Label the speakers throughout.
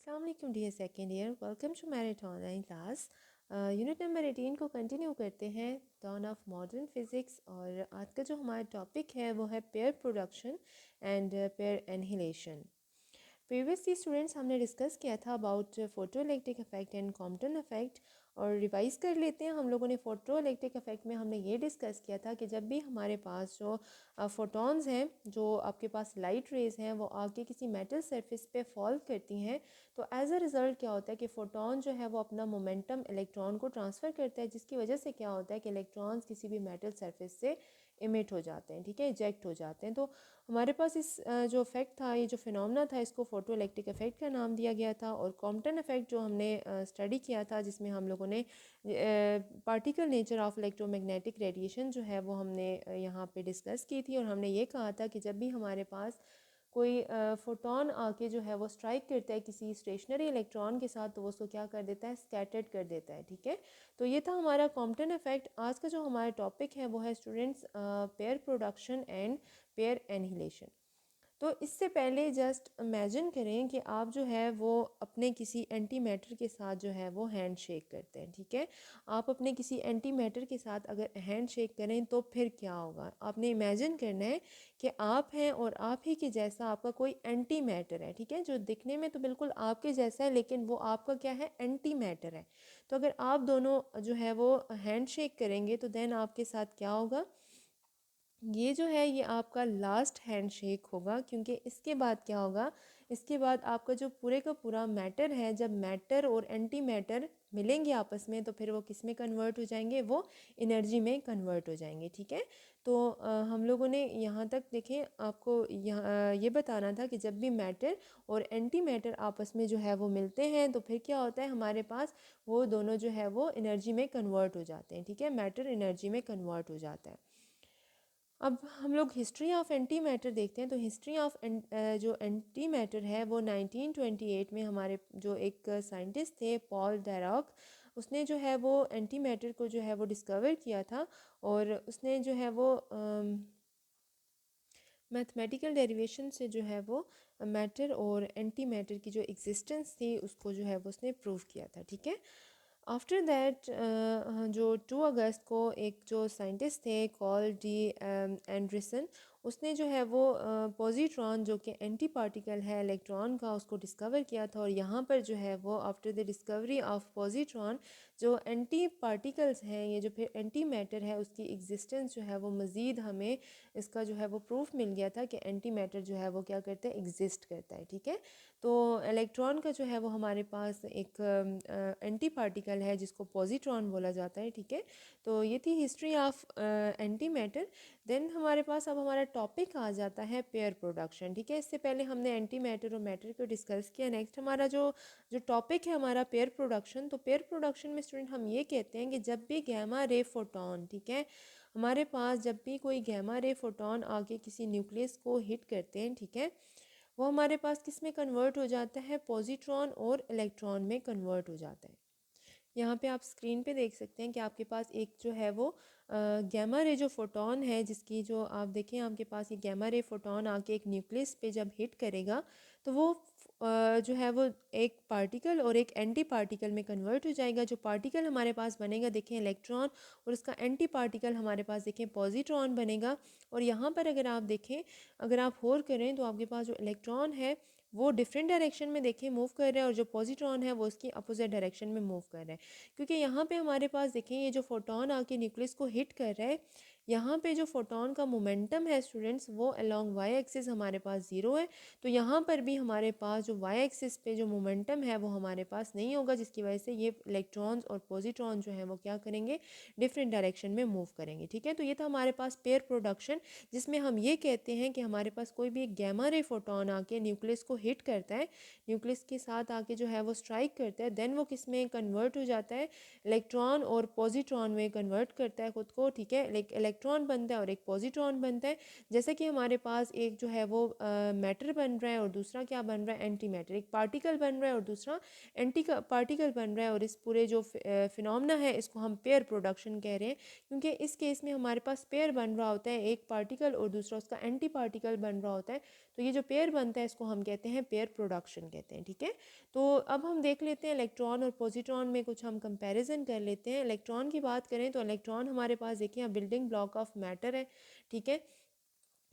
Speaker 1: अस्सलाम वालेकुम dear second year, welcome to merit online class. Unit number 18 को continue करते हैं, डॉन ऑफ मॉडर्न फिज़िक्स। और आज का जो हमारा टॉपिक है वो है pair production and pair annihilation. Previously students हमने डिस्कस किया था about photo electric effect and Compton effect. और रिवाइज़ कर लेते हैं। हम लोगों ने फोटो इलेक्ट्रिक इफेक्ट में हमने ये डिस्कस किया था कि जब भी हमारे पास जो फोटॉन्स हैं, जो आपके पास लाइट रेज़ हैं, वो आके किसी मेटल सरफेस पे फॉल करती हैं, तो एज अ रिज़ल्ट क्या होता है कि फ़ोटोन जो है वो अपना मोमेंटम इलेक्ट्रॉन को ट्रांसफ़र करता है, जिसकी वजह से क्या होता है कि इलेक्ट्रॉन्स किसी भी मेटल सरफेस से इमिट हो जाते हैं, ठीक है, इजेक्ट हो जाते हैं। तो हमारे पास इस जो इफ़ेक्ट था, ये जो फिनोमेना था, इसको फ़ोटो इलेक्ट्रिक इफ़ेक्ट का नाम दिया गया था। और कॉम्पटन इफ़ेक्ट जो हमने स्टडी किया था, जिसमें हम लोगों ने particle nature of electromagnetic radiation जो है वो हमने यहाँ पे डिस्कस की थी। और हमने ये कहा था कि जब भी हमारे पास कोई फोटोन आके जो है वो स्ट्राइक करता है किसी स्टेशनरी इलेक्ट्रॉन के साथ, तो वो उसको क्या कर देता है, स्कैटर्ड कर देता है, ठीक है। तो ये था हमारा कॉम्पटन इफेक्ट। आज का जो हमारा टॉपिक है वो है students pair production and pair annihilation. तो इससे पहले जस्ट इमेजिन करें कि आप जो है वो अपने किसी एंटी मैटर के साथ जो है वो हैंड शेक करते हैं, ठीक है। आप अपने किसी एंटी मैटर के साथ अगर हैंड शेक करें तो फिर क्या होगा। आपने इमेजिन करना है कि आप हैं और आप ही के जैसा आपका कोई एंटी मैटर है, ठीक है, जो दिखने में तो बिल्कुल आपके जैसा है, लेकिन वो आपका क्या है, एंटी मैटर है। तो अगर आप दोनों जो है वो हैंड शेक करेंगे तो देन आपके साथ क्या होगा, ये जो है ये आपका लास्ट हैंडशेक होगा। क्योंकि इसके बाद क्या होगा, इसके बाद आपका जो पूरे का पूरा मैटर है, जब मैटर और एंटी मैटर मिलेंगे आपस में, तो फिर वो किस में कन्वर्ट हो जाएंगे, वो एनर्जी में कन्वर्ट हो जाएंगे, ठीक है। तो हम लोगों ने यहाँ तक देखें, आपको यहाँ ये बताना था कि जब भी मैटर और एंटी मैटर आपस में जो है वो मिलते हैं, तो फिर क्या होता है, हमारे पास वो दोनों जो है वो एनर्जी में कन्वर्ट हो जाते हैं, ठीक है, मैटर एनर्जी में कन्वर्ट हो जाता है। अब हम लोग हिस्ट्री ऑफ एंटी मैटर देखते हैं। तो हिस्ट्री ऑफ जो एंटी मैटर है वो 1928 में हमारे जो एक साइंटिस्ट थे, पॉल डैराक, उसने जो है वो एंटी मैटर को जो है वो डिस्कवर किया था। और उसने जो है वो मैथमेटिकल डेरिवेशन से जो है वो मैटर और एंटी मैटर की जो एग्जिस्टेंस थी उसको जो है वो उसने प्रूव किया था, ठीक है। आफ्टर दैट जो 2 अगस्त को एक जो साइंटिस्ट थे कॉल डी एंडरसन, उसने जो है वो पॉजिट्रॉन जो कि एंटी पार्टिकल है इलेक्ट्रॉन का, उसको डिस्कवर किया था। और यहाँ पर जो है वो after the discovery of positron, जो एंटी पार्टिकल्स हैं, ये जो फिर एंटी मैटर है, उसकी एग्जिस्टेंस जो है वो मज़ीद हमें इसका जो है वो प्रूफ मिल गया था कि एंटी मैटर जो है वो क्या करता है, एग्जिस्ट करता है, ठीक है। तो इलेक्ट्रॉन का जो है वो हमारे पास एक एंटी पार्टिकल है जिसको पॉजिट्रॉन बोला जाता है, ठीक है। तो ये थी history of anti matter. Then हमारे पास अब हमारा टॉपिक आ जाता है पेयर प्रोडक्शन, ठीक है। इससे पहले हमने एंटी मैटर और मैटर को डिस्कस किया। नेक्स्ट हमारा जो जो टॉपिक है हमारा पेयर प्रोडक्शन। तो पेयर प्रोडक्शन में स्टूडेंट हम ये कहते हैं कि जब भी गैमा रे फोटोन, ठीक है, हमारे पास जब भी कोई गैमा रे फोटोन आके किसी न्यूक्लियस को हिट करते हैं, ठीक है, वो हमारे पास किस में कन्वर्ट हो जाता है, पॉजिट्रॉन और इलेक्ट्रॉन में कन्वर्ट हो जाता है। यहाँ पे आप स्क्रीन पे देख सकते हैं कि आपके पास एक जो है वो गैमा रे जो फोटोन है, जिसकी जो आप देखें आपके पास ये गैमा रे फोटोन आके एक न्यूक्लियस पे जब हिट करेगा, तो वो जो है वो एक पार्टिकल और एक एंटी पार्टिकल में कन्वर्ट हो जाएगा। जो पार्टिकल हमारे पास बनेगा देखें इलेक्ट्रॉन, और उसका एंटी पार्टिकल हमारे पास देखें पॉजिट्रॉन बनेगा। और यहाँ पर अगर आप देखें, अगर आप होर करें तो आपके पास जो इलेक्ट्रॉन है वो डिफरेंट डायरेक्शन में देखें मूव कर रहा है, और जो पॉजिट्रॉन है वो उसकी अपोजिट डायरेक्शन में मूव कर रहा है। क्योंकि यहाँ पे हमारे पास देखें ये जो फोटोन आके न्यूक्लियस को हिट कर रहा है, यहाँ पे जो फोटोन का मोमेंटम है स्टूडेंट्स, वो अलोंग वाई एक्सिस हमारे पास ज़ीरो है। तो यहाँ पर भी हमारे पास जो वाई एक्सिस पे जो मोमेंटम है वो हमारे पास नहीं होगा, जिसकी वजह से ये इलेक्ट्रॉन्स और पॉजिट्रॉन जो है वो क्या करेंगे, डिफरेंट डायरेक्शन में मूव करेंगे, ठीक है। तो ये था हमारे पास पेयर प्रोडक्शन, जिसमें हम ये कहते हैं कि हमारे पास कोई भी एक गैमा रे फोटोन आके न्यूक्लियस को हिट करता है, न्यूक्लियस के साथ आके जो है वो स्ट्राइक करता है, देन वो किस में कन्वर्ट हो जाता है, इलेक्ट्रॉन और पॉजिट्रॉन में कन्वर्ट करता है खुद को, ठीक है। एक इलेक्ट्रॉन बनता है और एक पॉजिट्रॉन बनता है। जैसे कि हमारे पास एक जो है वो मैटर बन रहा है और दूसरा क्या बन रहा है, एंटी मैटर। एक पार्टिकल बन रहा है और दूसरा एंटी पार्टिकल बन रहा है। और इस पूरे जो फिनोमेना है इसको हम पेयर प्रोडक्शन कह रहे हैं, क्योंकि इस केस में हमारे पास पेयर बन रहा होता है, एक पार्टिकल और दूसरा उसका एंटी पार्टिकल बन रहा होता है। तो ये जो पेयर बनता है इसको हम कहते हैं पेयर प्रोडक्शन कहते हैं, ठीक है। तो अब हम देख लेते हैं इलेक्ट्रॉन और पॉजिट्रॉन में कुछ हम कंपैरिजन कर लेते हैं। इलेक्ट्रॉन की बात करें तो इलेक्ट्रॉन हमारे पास देखिए बिल्डिंग ब्लॉक ऑफ मैटर है, ठीक है।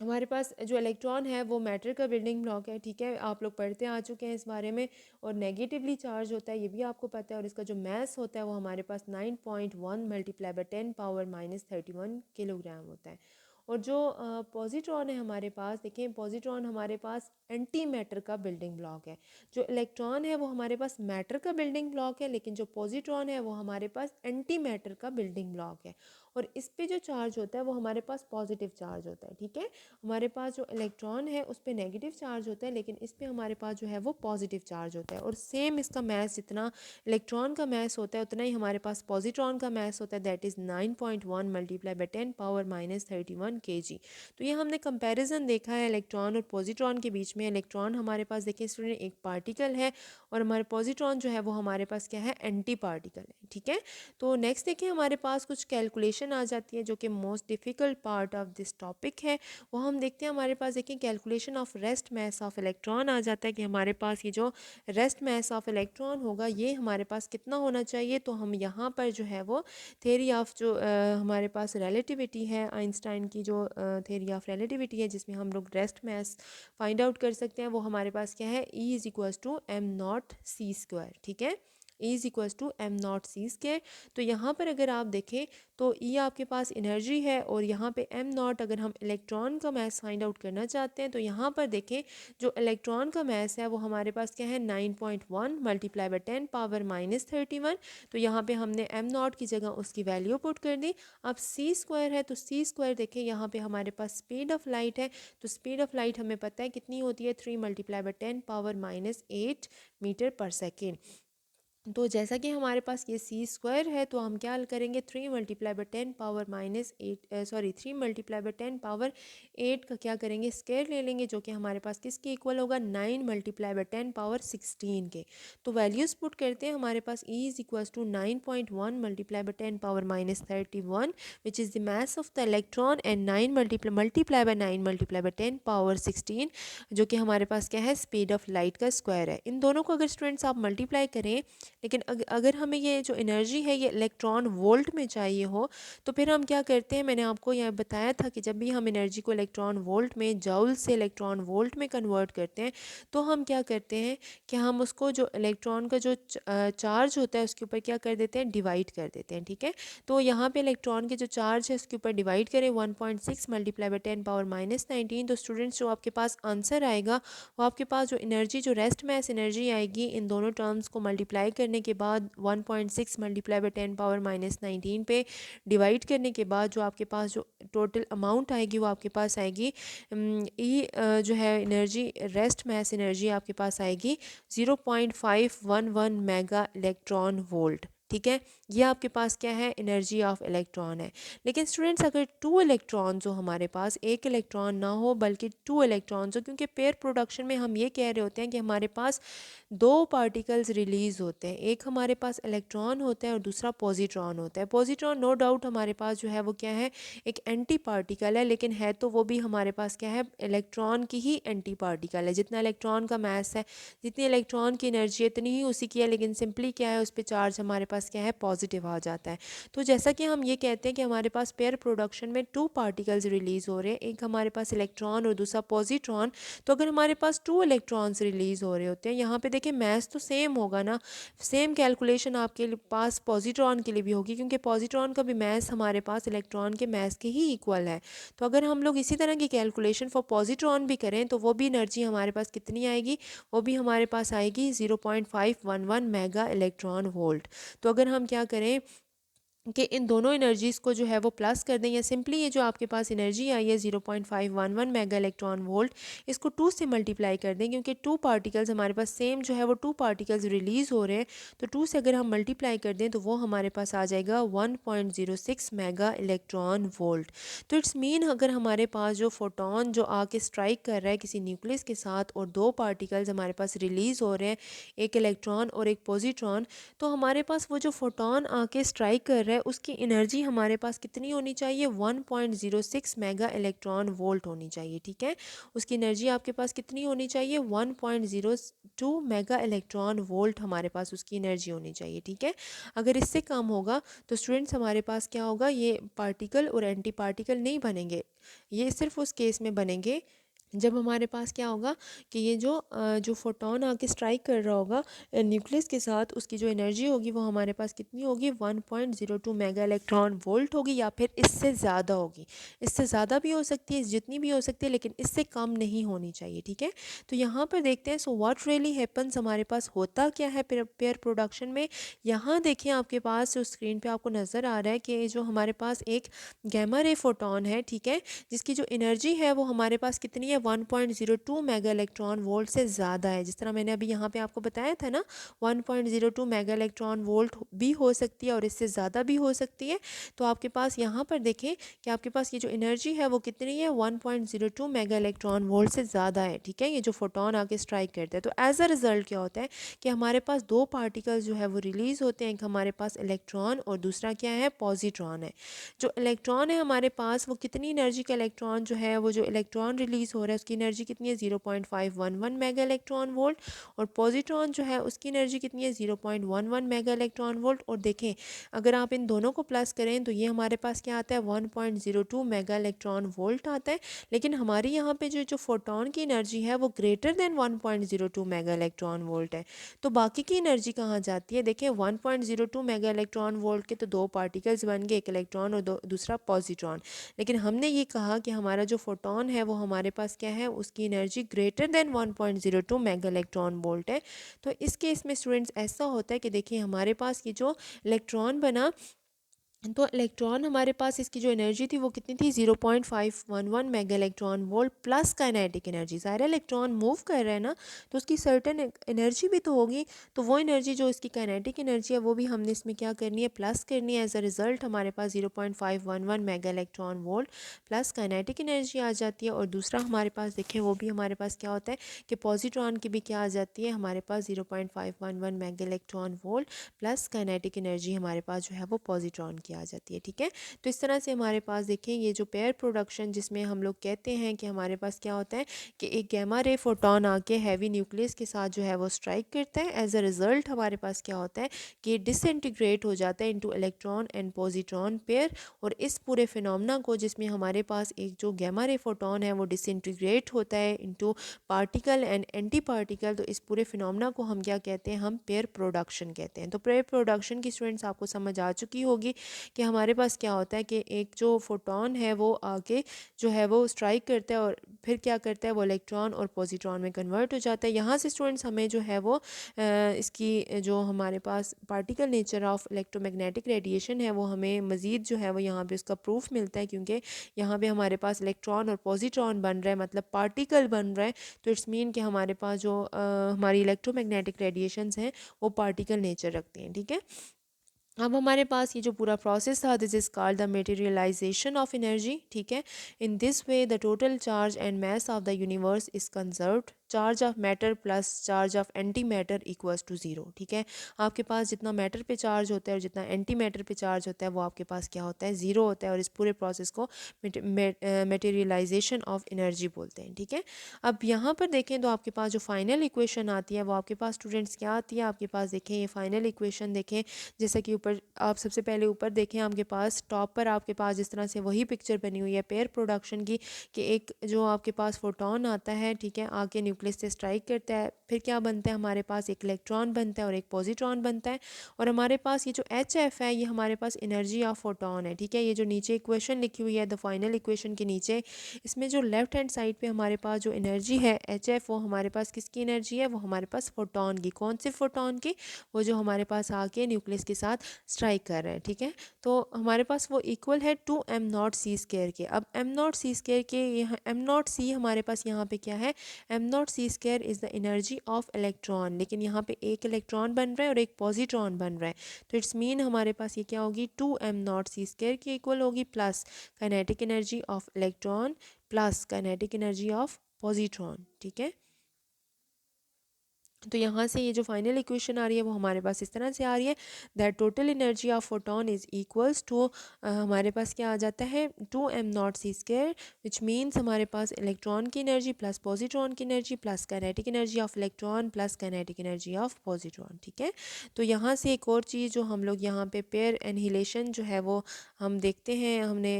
Speaker 1: हमारे पास जो इलेक्ट्रॉन है वो मैटर का बिल्डिंग ब्लॉक है, ठीक है। आप लोग पढ़ते आ चुके हैं इस बारे में। और नेगेटिवली चार्ज होता है, ये भी आपको पता है। और इसका जो मैस होता है वो हमारे पास 9.1 multiply by 10 power minus 31 kilogram होता है। और जो पॉजिट्रॉन है हमारे पास, देखें पॉजिट्रॉन हमारे पास एंटी मैटर का बिल्डिंग ब्लॉक है। जो इलेक्ट्रॉन है वो हमारे पास मैटर का बिल्डिंग ब्लॉक है, लेकिन जो पॉजिट्रॉन है वो हमारे पास एंटी मैटर का बिल्डिंग ब्लॉक है। और इस पे जो चार्ज होता है वो हमारे पास पॉजिटिव चार्ज होता है, ठीक है। हमारे पास जो इलेक्ट्रॉन है उस पर नेगेटिव चार्ज होता है, लेकिन इस पे हमारे पास जो है वो पॉजिटिव चार्ज होता है। और सेम इसका मैस जितना इलेक्ट्रॉन का मैस होता है उतना ही हमारे पास पॉजिट्रॉन का मैस होता है, that is 9.1 multiply by 10 power minus 31 kg। तो ये हमने कंपैरिजन देखा है इलेक्ट्रॉन और पॉजिट्रॉन के बीच में। इलेक्ट्रॉन हमारे पास देखिए स्टूडेंट एक पार्टिकल है, और हमारे पॉजिट्रॉन जो है वो हमारे पास क्या है, एंटी पार्टिकल है, ठीक है। तो नेक्स्ट देखिए हमारे पास कुछ कैलकुलेशन आ जाती है जो कि most difficult part of this topic है। वो हम देखते हैं हमारे पास देखिए calculation of rest mass of electron आ जाता है कि हमारे पास ये जो रेस्ट मैस ऑफ इलेक्ट्रॉन होगा ये हमारे पास कितना होना चाहिए। तो हम यहाँ पर जो है वो थेरी ऑफ जो हमारे पास रिलेटिविटी है, आइंस्टाइन की जो थेरी ऑफ रिलेटिविटी है जिसमें हम लोग रेस्ट मैस फाइंड आउट कर सकते हैं, वो हमारे पास क्या है, E is equals to M not C square, ठीक है। E is equals to M not C square. तो यहाँ पर अगर आप देखें तो E आपके पास एनर्जी है, और यहाँ पे एम नॉट अगर हम इलेक्ट्रॉन का मैस फाइंड आउट करना चाहते हैं तो यहाँ पर देखें जो इलेक्ट्रॉन का मैस है वो हमारे पास क्या है, 9.1 मल्टीप्लाई बाय 10 पावर माइनस 31। तो यहाँ पे हमने एम नॉट की जगह उसकी वैल्यू पुट कर दी। अब सी स्क्वायर है तो सी स्क्वायर देखें यहाँ पे हमारे पास स्पीड ऑफ लाइट है, तो स्पीड ऑफ लाइट हमें पता है कितनी होती है, 3 multiply by 10 power minus 8 metre per second. तो जैसा कि हमारे पास ये सी स्क्वायर है तो हम क्या करेंगे, 3 multiply by 10 power minus 8 sorry 3 multiply by 10 power 8 का क्या करेंगे, स्क्वायर ले लेंगे, जो कि हमारे पास किसके इक्वल होगा, 9 मल्टीप्लाई बाय 10 पावर 16 के। तो वैल्यूज़ पुट करते हैं, हमारे पास E is equals to 9.1 multiply by 10 power minus 31 which is the mass of the electron, and 9 multiply by 9 multiply by 10 power 16 जो कि हमारे पास क्या है, स्पीड ऑफ लाइट का स्क्वायर है। इन दोनों को अगर स्टूडेंट्स आप मल्टीप्लाई करें, लेकिन अगर हमें ये जो एनर्जी है ये इलेक्ट्रॉन वोल्ट में चाहिए हो तो फिर हम क्या करते हैं, मैंने आपको यह बताया था कि जब भी हम एनर्जी को इलेक्ट्रॉन वोल्ट में, जूल से इलेक्ट्रॉन वोल्ट में कन्वर्ट करते हैं तो हम क्या करते हैं कि हम उसको जो इलेक्ट्रॉन का जो चार्ज होता है उसके ऊपर क्या कर देते हैं, डिवाइड कर देते हैं, ठीक है। तो यहाँ पे इलेक्ट्रॉन के जो चार्ज है उसके ऊपर डिवाइड करें 1.6 मल्टीप्लाई बाय 10 पावर माइनस 19। तो स्टूडेंट्स जो आपके पास आंसर आएगा वो आपके पास जो एनर्जी, जो रेस्ट मैस एनर्जी आएगी, इन दोनों टर्म्स को मल्टीप्लाई करने के बाद 1.6 मल्टीप्लाई बाय 10 पावर माइनस 19 पे डिवाइड करने के बाद जो आपके पास जो टोटल अमाउंट आएगी वो आपके पास आएगी जो है एनर्जी, रेस्ट मैस एनर्जी आपके पास आएगी 0.511 मेगा इलेक्ट्रॉन वोल्ट, ठीक है। ये आपके पास क्या है, एनर्जी ऑफ इलेक्ट्रॉन है। लेकिन स्टूडेंट्स अगर 2 इलेक्ट्रॉन्स हो हमारे पास, एक इलेक्ट्रॉन ना हो बल्कि 2 इलेक्ट्रॉन्स हो, क्योंकि पेयर प्रोडक्शन में हम ये कह रहे होते हैं कि हमारे पास 2 पार्टिकल्स रिलीज होते हैं, एक हमारे पास इलेक्ट्रॉन होता है और दूसरा पॉजिट्रॉन होता है। पॉजिट्रॉन नो डाउट हमारे पास जो है वो क्या है, एक एंटी पार्टिकल है, लेकिन है तो वो भी हमारे पास क्या है, इलेक्ट्रॉन की ही एंटी पार्टिकल है। जितना इलेक्ट्रॉन का मैस है, जितनी इलेक्ट्रॉन की एनर्जी है इतनी ही उसी की है, लेकिन सिंपली क्या है, उस पर चार्ज हमारे पास क्या है, पॉजिटिव आ जाता है। तो जैसा कि हम ये कहते हैं कि हमारे पास पेयर प्रोडक्शन में 2 पार्टिकल्स रिलीज हो रहे हैं, एक हमारे पास इलेक्ट्रॉन और दूसरा पॉजिट्रॉन। तो अगर हमारे पास 2 इलेक्ट्रॉन्स रिलीज हो रहे होते हैं, यहाँ पे देखिए मैस तो सेम होगा ना, सेम कैलकुलेशन आपके पास पॉजिट्रॉन के लिए भी होगी, क्योंकि पॉजिट्रॉन का भी मैस हमारे पास इलेक्ट्रॉन के मैस के ही इक्वल है। तो अगर हम लोग इसी तरह की कैलकुलेशन फॉर पॉजिट्रॉन भी करें तो वो भी एनर्जी हमारे पास कितनी आएगी, वो भी हमारे पास आएगी 0.511 मेगा इलेक्ट्रॉन वोल्ट। तो अगर हम क्या करें कि इन दोनों एनर्जीज़ को जो है वो प्लस कर दें, या सिंपली ये जो आपके पास एनर्जी आई है 0.511 मेगा इलेक्ट्रॉन वोल्ट, इसको 2 से मल्टीप्लाई कर दें, क्योंकि 2 पार्टिकल्स हमारे पास सेम जो है वो 2 पार्टिकल्स रिलीज़ हो रहे हैं। तो 2 से अगर हम मल्टीप्लाई कर दें तो वो हमारे पास आ जाएगा 1.06 मेगा इलेक्ट्रॉन वोल्ट। तो इट्स मीन अगर हमारे पास जो फोटोन जो आके स्ट्राइक कर रहा है किसी न्यूक्लियस के साथ और 2 पार्टिकल्स हमारे पास रिलीज़ हो रहे हैं, एक इलेक्ट्रॉन और एक पॉजिट्रॉन, तो हमारे पास वो जो फोटोन आके स्ट्राइक कर रहा है रहा है उसकी एनर्जी हमारे पास कितनी होनी चाहिए, 1.06 मेगा इलेक्ट्रॉन वोल्ट होनी चाहिए, ठीक है। उसकी एनर्जी आपके पास कितनी होनी चाहिए, 1.02 मेगा इलेक्ट्रॉन वोल्ट हमारे पास उसकी एनर्जी होनी चाहिए, ठीक है। अगर इससे कम होगा तो स्टूडेंट्स हमारे पास क्या होगा, ये पार्टिकल और एंटी पार्टिकल नहीं बनेंगे, ये सिर्फ उस केस में बनेंगे जब हमारे पास क्या होगा कि ये जो फोटोन आके स्ट्राइक कर रहा होगा न्यूक्लियस के साथ, उसकी जो एनर्जी होगी वो हमारे पास कितनी होगी, 1.02 मेगा इलेक्ट्रॉन वोल्ट होगी या फिर इससे ज़्यादा होगी। इससे ज़्यादा भी हो सकती है, जितनी भी हो सकती है, लेकिन इससे कम नहीं होनी चाहिए, ठीक है। तो यहाँ पर देखते हैं, सो व्हाट रियली हैपन्स, हमारे पास होता क्या है पेयर प्रोडक्शन में। यहाँ देखें आपके पास जो स्क्रीन पे आपको नज़र आ रहा है कि जो हमारे पास एक गैमा रे फोटोन है, ठीक है, जिसकी जो एनर्जी है वो हमारे पास कितनी है, 1.02 मेगा इलेक्ट्रॉन वोल्ट से ज़्यादा है। जिस तरह मैंने अभी यहाँ पे आपको बताया था ना, 1.02 मेगा इलेक्ट्रॉन वोल्ट भी हो सकती है और इससे ज़्यादा भी हो सकती है। तो आपके पास यहाँ पर देखें कि आपके पास ये जो एनर्जी है वो कितनी है, 1.02 मेगा इलेक्ट्रॉन वोल्ट से ज़्यादा है, ठीक है, ये जो फोटोन आके स्ट्राइक करते हैं। तो एज अ रिज़ल्ट क्या होता है कि हमारे पास दो पार्टिकल्स जो है वो रिलीज़ होते हैं, एक हमारे पास इलेक्ट्रॉन और दूसरा क्या है, पॉजिट्रॉन है। जो इलेक्ट्रॉन है हमारे पास वो कितनी एनर्जी का इलेक्ट्रॉन जो है, वो जो इलेक्ट्रॉन रिलीज़ हो रहा है उसकी एनर्जी कितनी है, 0.511 मेगा इलेक्ट्रॉन वोल्ट, और पॉजिट्रॉन जो है उसकी एनर्जी कितनी है, 0.11 मेगा इलेक्ट्रॉन वोल्ट। और देखें अगर आप इन दोनों को प्लस करें तो ये हमारे पास क्या आता है, 1.02 मेगा इलेक्ट्रॉन वोल्ट आता है। लेकिन हमारी यहाँ पे जो जो फोटोन की एनर्जी है वो greater than 1.02 mega electron volt है। तो बाकी की एनर्जी कहाँ जाती है, देखें 1.02 मेगा इलेक्ट्रॉन वोल्ट के तो दो पार्टिकल्स बन गए, एक इलेक्ट्रॉन और दूसरा पॉजिट्रॉन। लेकिन हमने ये कहा कि हमारा जो फोटोन है वो हमारे पास क्या है, उसकी energy greater than 1.02 mega electron volt है। तो इस केस में स्टूडेंट्स ऐसा होता है कि देखिए हमारे पास ये जो इलेक्ट्रॉन बना, तो इलेक्ट्रॉन हमारे पास इसकी जो एनर्जी थी वो कितनी थी, 0.511 mega electron volt plus kinetic energy. सारे इलेक्ट्रॉन मूव कर रहे हैं ना, तो उसकी सर्टेन एनर्जी भी तो होगी, तो वो एनर्जी जो इसकी काइनेटिक एनर्जी है वो भी हमने इसमें क्या करनी है, प्लस करनी है। एज अ रिजल्ट हमारे पास 0.511 mega electron volt plus kinetic energy आ जाती है। और दूसरा हमारे पास देखें वो भी हमारे पास क्या होता है कि पॉजिट्रॉन की भी क्या आ जाती है, हमारे पास 0.511 mega electron volt plus kinetic energy हमारे पास जो है वो पॉजिट्रॉन की आ जाती है, ठीक है। तो इस तरह से हमारे पास देखें ये जो पेयर प्रोडक्शन जिसमें हम लोग कहते हैं कि हमारे पास क्या होता है कि एक गैमा रे फोटोन आके हैवी न्यूक्लियस के साथ जो है वो स्ट्राइक करता है। एज अ रिजल्ट हमारे पास क्या होता है कि डिसइंटीग्रेट हो जाता है into electron and positron pair. और इस पूरे फिनोमेना को जिसमें हमारे पास एक जो गैमा रे फोटोन है वो डिसइंटीग्रेट होता है into particle and anti particle, तो इस पूरे फिनोमेना को हम क्या कहते हैं, हम पेयर प्रोडक्शन कहते हैं। तो पेयर प्रोडक्शन की स्टूडेंट्स आपको समझ आ चुकी होगी कि हमारे पास क्या होता है कि एक जो फोटोन है वो आके जो है वो स्ट्राइक करता है और फिर क्या करता है, वो इलेक्ट्रॉन और पॉजिट्रॉन में कन्वर्ट हो जाता है। यहाँ से स्टूडेंट्स हमें जो है वो इसकी जो हमारे पास particle nature of electromagnetic radiation है वो हमें मज़ीद जो है वो यहाँ पे उसका प्रूफ मिलता है, क्योंकि यहाँ पे हमारे पास इलेक्ट्रॉन और पॉजिट्रॉन बन रहा है, मतलब पार्टिकल बन रहा है। तो इट्स मीन कि हमारे पास जो हमारी इलेक्ट्रोमैग्नेटिक रेडिएशंस हैं वो पार्टिकल नेचर रखती हैं, ठीक है। अब हमारे पास ये जो पूरा प्रोसेस था, this is called the materialization of energy, ठीक है। In this way the total charge and mass of the universe is conserved, charge of matter plus charge of anti matter equals to zero, ठीक है। आपके पास जितना matter पे charge होता है और जितना एंटी मैटर पे चार्ज होता है वो आपके पास क्या होता है, ज़ीरो होता है। और इस पूरे प्रोसेस को मटेरियलाइजेशन ऑफ एनर्जी बोलते हैं, ठीक है। अब यहाँ पर देखें तो आपके पास जो फाइनल इक्वेशन आती है वो आपके पास स्टूडेंट्स क्या आती है, आपके पास देखें ये फाइनल इक्वेशन देखें, जैसा कि ऊपर आप सबसे पहले ऊपर देखें आपके पास टॉप पर आपके पास जिस तरह से वही पिक्चर बनी हुई है पेयर प्रोडक्शन की, कि एक जो आपके पास फोटोन आता है, ठीक है, आके न्यूक्लियस से स्ट्राइक करता है, फिर क्या बनता है, हमारे पास एक इलेक्ट्रॉन बनता है और एक पॉजिट्रॉन बनता है। और हमारे पास ये जो HF है ये हमारे पास एनर्जी ऑफ फोटोन है, ठीक है। ये जो नीचे इक्वेशन लिखी हुई है द फाइनल इक्वेशन के नीचे, इसमें जो लेफ्ट हैंड साइड पे हमारे पास जो एनर्जी है HF, वो हमारे पास किसकी एनर्जी है, वो हमारे पास फोटोन की। कौन से फोटोन की, वो जो हमारे पास आके न्यूक्लियस के साथ स्ट्राइक कर रहे हैं, ठीक है। तो हमारे पास वो इक्वल है टू m0c² के। अब m0c² के यहाँ m0c हमारे पास यहाँ पे क्या है, m0c² is the energy of electron, लेकिन यहाँ पे एक इलेक्ट्रॉन बन रहा है और एक पॉजिट्रॉन बन रहा है। तो इट्स मीन हमारे पास ये क्या होगी, 2m0c² की इक्वल होगी plus kinetic energy of electron plus kinetic energy of positron, ठीक है। तो यहाँ से ये जो फाइनल इक्वेशन आ रही है वो हमारे पास इस तरह से आ रही है that total energy of photon is equals to, हमारे पास क्या आ जाता है 2m0 c² विच मीन्स हमारे पास इलेक्ट्रॉन की एनर्जी प्लस पॉजिट्रॉन की energy plus kinetic energy of electron plus kinetic energy of positron. ठीक है, तो यहाँ से एक और चीज़ जो हम लोग यहाँ पे पेयर एनहिलेशन जो है वो हम देखते हैं, हमने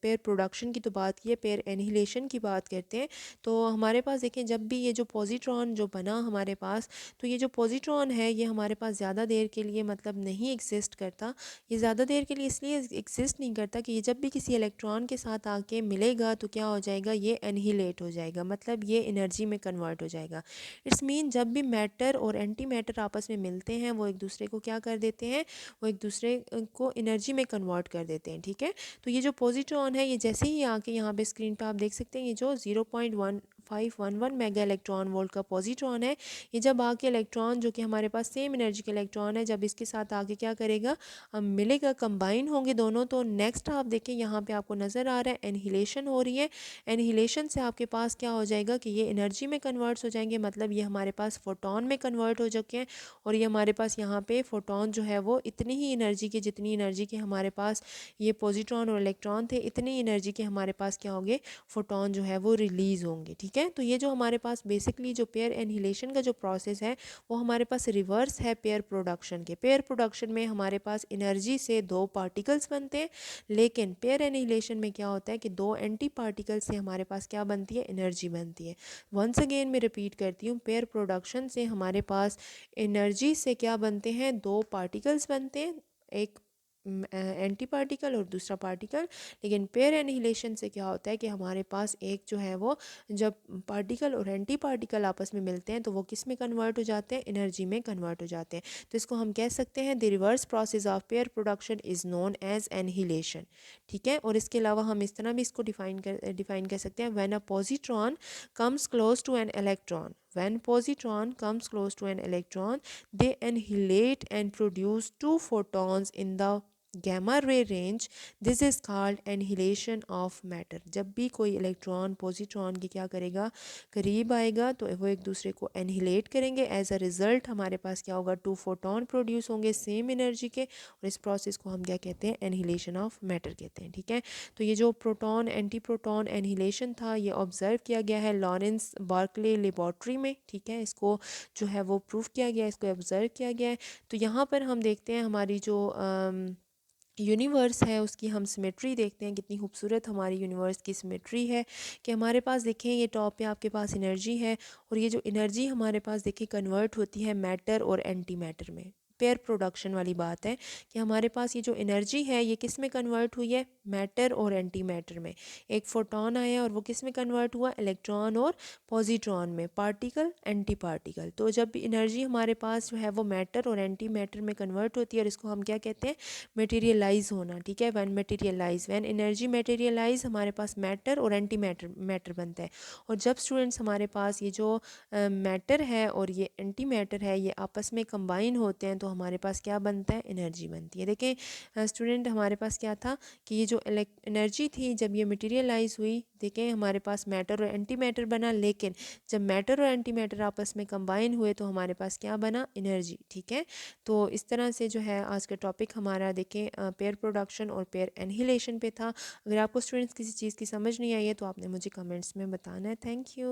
Speaker 1: पेयर प्रोडक्शन की तो बात की है, पेयर एनहिलेशन की बात करते हैं। तो हमारे पास देखें जब भी ये जो पॉजिट्रॉन जो बना हमारे पास, तो ये जो पॉजिट्रॉन है ये हमारे पास ज़्यादा देर के लिए मतलब नहीं एग्जिस्ट करता। ये ज़्यादा देर के लिए इसलिए एग्जिस्ट नहीं करता कि ये जब भी किसी इलेक्ट्रॉन के साथ आके मिलेगा तो क्या हो जाएगा, ये एनहिलेट हो जाएगा, मतलब ये एनर्जी में कन्वर्ट हो जाएगा। इट्स मीन जब भी मैटर और एंटी मैटर आपस में मिलते हैं वो एक दूसरे को क्या कर देते हैं, वो एक दूसरे को एनर्जी में कन्वर्ट कर देते हैं। ठीक है, तो ये जो पॉजिट्रॉन है ये जैसे ही आके यहाँ पे स्क्रीन पे आप देख सकते हैं, ये जो 0.1511 मेगा इलेक्ट्रॉन वोल्ट का पॉजिट्रॉन है, ये जब आके इलेक्ट्रॉन जो कि हमारे पास सेम एनर्जी के इलेक्ट्रॉन है, जब इसके साथ आके क्या करेगा, अब मिलेगा, कंबाइन होंगे दोनों। तो नेक्स्ट आप देखें यहाँ पे आपको नज़र आ रहा है एनहिलेशन हो रही है। एनहिलेशन से आपके पास क्या हो जाएगा कि ये एनर्जी में कन्वर्ट हो जाएंगे, मतलब ये हमारे पास फोटोन में कन्वर्ट हो चुके हैं। और ये हमारे पास यहाँ पे फोटोन जो है वो इतनी ही एनर्जी के, जितनी एनर्जी के हमारे पास ये पॉजिट्रॉन और इलेक्ट्रॉन थे, इतनी एनर्जी के हमारे पास क्या होंगे, फोटोन जो है वो रिलीज़ होंगे। ठीक है, तो ये जो हमारे पास बेसिकली जो पेयर एनहिलेशन का जो प्रोसेस है वो हमारे पास रिवर्स है पेयर प्रोडक्शन के। पेयर प्रोडक्शन में हमारे पास एनर्जी से दो पार्टिकल्स बनते हैं, लेकिन पेयर एनहिलेशन में क्या होता है कि दो एंटी पार्टिकल से हमारे पास क्या बनती है, एनर्जी बनती है। वंस अगेन मैं रिपीट करती हूँ, पेयर प्रोडक्शन से हमारे पास एनर्जी से क्या बनते हैं, दो पार्टिकल्स बनते हैं, एक एंटी पार्टिकल और दूसरा पार्टिकल। लेकिन पेयर एनहिलेशन से क्या होता है कि हमारे पास एक जो है वो, जब पार्टिकल और एंटी पार्टिकल आपस में मिलते हैं तो वो किस में कन्वर्ट हो जाते हैं, एनर्जी में कन्वर्ट हो जाते हैं। तो इसको हम कह सकते हैं the reverse process of pair production is known as annihilation. ठीक है, और इसके अलावा हम इस तरह भी इसको डिफाइन कर सकते हैं, when a positron comes close to an electron, when positron comes close to an electron, they annihilate and produce two photons in the gamma ray range. This is called annihilation of matter। जब भी कोई electron positron की क्या करेगा, करीब आएगा, तो वो एक दूसरे को एनहिलेट करेंगे। एज अ रिजल्ट हमारे पास क्या होगा, टू फोटोन प्रोड्यूस होंगे सेम एनर्जी के, और इस प्रोसेस को हम क्या कहते हैं, एनहिलेशन ऑफ मैटर कहते हैं। ठीक है, तो ये जो प्रोटॉन एंटी प्रोटॉन एनहिलेशन था ये ऑब्जर्व किया गया है लॉरेंस बार्कले लेबॉर्ट्री में। ठीक है, इसको जो है वो प्रूव किया गया है, इसको ऑब्जर्व किया गया है। तो यहाँ पर हम देखते हैं हमारी जो यूनिवर्स है उसकी हम सिमेट्री देखते हैं, कितनी खूबसूरत हमारी यूनिवर्स की सिमेट्री है। कि हमारे पास देखें ये टॉप पे आपके पास एनर्जी है, और ये जो एनर्जी हमारे पास देखें कन्वर्ट होती है मैटर और एंटी मैटर में। पेयर प्रोडक्शन वाली बात है कि हमारे पास ये जो एनर्जी है ये किस में कन्वर्ट हुई है, मैटर और एंटी मैटर में। एक फोटोन आया और वो किस में कन्वर्ट हुआ, इलेक्ट्रॉन और पॉजिट्रॉन में, पार्टिकल एंटी पार्टिकल। तो जब भी एनर्जी हमारे पास जो है वो मैटर और एंटी मैटर में कन्वर्ट होती है, और इसको हम क्या कहते हैं, मटेरियलाइज होना। ठीक है, व्हेन एनर्जी मटेरियलाइज हमारे पास मैटर और एंटी मैटर बनता है। और जब स्टूडेंट्स हमारे पास ये जो मैटर है और ये एंटी मैटर है ये आपस में कंबाइन होते हैं तो हमारे पास क्या बनता है, एनर्जी बनती है। देखें स्टूडेंट हमारे पास क्या था कि ये जो एनर्जी थी जब ये मटेरियलाइज हुई, देखें हमारे पास मैटर और एंटी मैटर बना, लेकिन जब मैटर और एंटी मैटर आपस में कंबाइन हुए तो हमारे पास क्या बना, एनर्जी। ठीक है, तो इस तरह से जो है आज का टॉपिक हमारा देखें पेयर प्रोडक्शन और पेयर एनहिलेशन पे था। अगर आपको स्टूडेंट्स किसी चीज़ की समझ नहीं आई है तो आपने मुझे कमेंट्स में बताना है। Thank you.